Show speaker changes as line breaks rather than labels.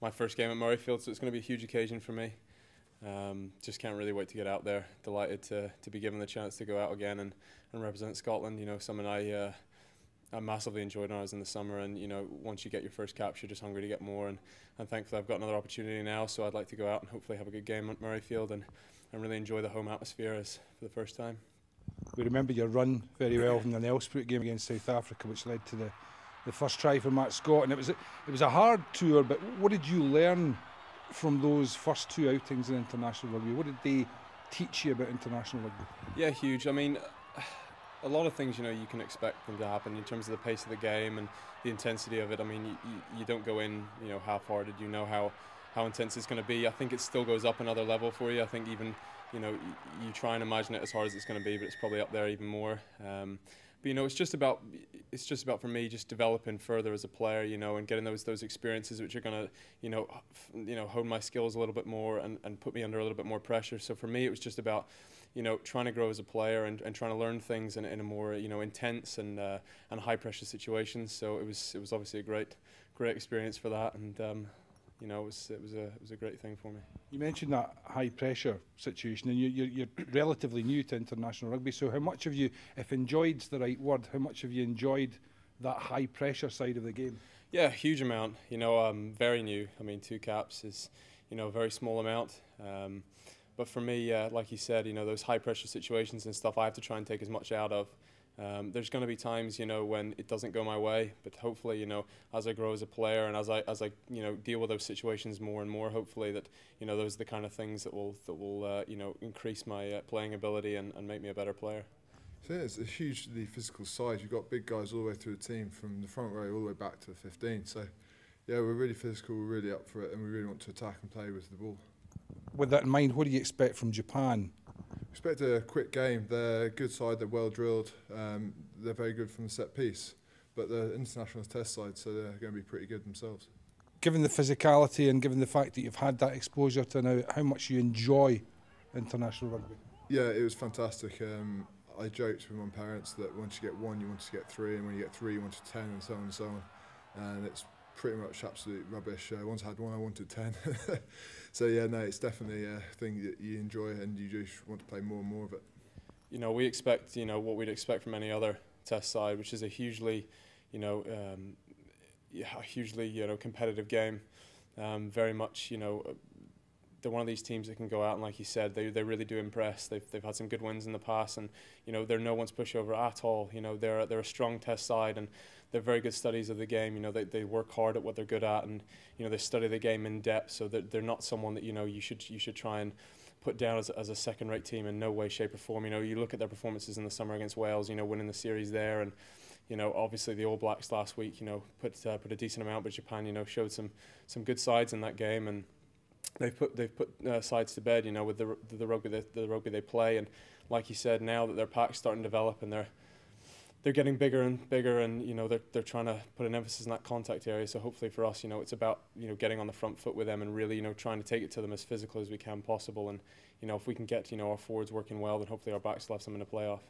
my first game at Murrayfield, so it's going to be a huge occasion for me. Just can't really wait to get out there. Delighted to be given the chance to go out again and represent Scotland. You know, something I massively enjoyed when I was in the summer, and you know, once you get your first caps, you're just hungry to get more, and thankfully I've got another opportunity now, so I'd like to go out and hopefully have a good game at Murrayfield and really enjoy the home atmosphere for the first time.
We remember your run very well from the Nelspruit game against South Africa, which led to the first try for Matt Scott, and it was a hard tour, but what did you learn from those first two outings in international rugby? What did they teach you about international rugby?
Yeah, huge. I mean, a lot of things, you know, you can expect them to happen in terms of the pace of the game and the intensity of it. I mean, you don't go in, you know, half-hearted. You know how intense it's going to be. I think it still goes up another level for you. I think even, you know, you try and imagine it as hard as it's going to be, but it's probably up there even more. But you know, it's just about for me just developing further as a player, you know, and getting those experiences which are going to, you know, hone my skills a little bit more and put me under a little bit more pressure. So for me, it was just about, you know, trying to grow as a player and trying to learn things in a more, you know, intense and high pressure situations. So it was obviously a great experience for that, and you know, it was a great thing for me.
You mentioned that high pressure situation, and you're relatively new to international rugby. So how much have you, if enjoyed's the right word, how much have you enjoyed that high pressure side of the game?
Yeah, a huge amount. You know, I'm very new. I mean, 2 caps is, you know, a very small amount. But for me, like you said, you know, those high pressure situations and stuff, I have to try and take as much out of. There's going to be times, you know, when it doesn't go my way, but hopefully, you know, as I grow as a player and as I you know, deal with those situations more and more, hopefully that, you know, those are the kind of things that will you know, increase my playing ability and make me a better player.
So yeah, it's a hugely physical side. You've got big guys all the way through the team, from the front row all the way back to the 15. So yeah, we're really physical, we're really up for it, and we really want to attack and play with the ball.
With that in mind, what do you expect from Japan?
Expect a quick game. They're a good side, they're well drilled, they're very good from the set piece, but the international test side, so they're going to be pretty good themselves.
Given the physicality and given the fact that you've had that exposure to now, how much you enjoy international rugby?
Yeah, it was fantastic. I joked with my parents that once you get 1, you want to get 3, and when you get 3, you want to 10, and so on and so on. And it's pretty much absolute rubbish. Once I had 1, I wanted 10. So yeah, no, it's definitely a thing that you enjoy, and you just want to play more and more of it.
You know, we expect, you know, what we'd expect from any other test side, which is a hugely, you know, competitive game. Very much, you know, they're one of these teams that can go out and, like you said, they really do impress. They've had some good wins in the past, and you know, they're no one's pushover at all. You know, they're a strong test side, and they're very good studies of the game. You know, they work hard at what they're good at, and you know, they study the game in depth. So they're not someone that, you know, you should try and put down as a second-rate team in no way, shape, or form. You know, you look at their performances in the summer against Wales. You know, winning the series there, and you know, obviously the All Blacks last week, you know, put a decent amount, but Japan, you know, showed some good sides in that game, and they've put sides to bed, you know, with the rugby they play. And like you said, now that their pack's starting to develop and they're getting bigger and bigger, and you know, they're trying to put an emphasis in that contact area. So hopefully for us, you know, it's about, you know, getting on the front foot with them and really, you know, trying to take it to them as physical as we can possible. And you know, if we can get, you know, our forwards working well, then hopefully our backs will have something to play off.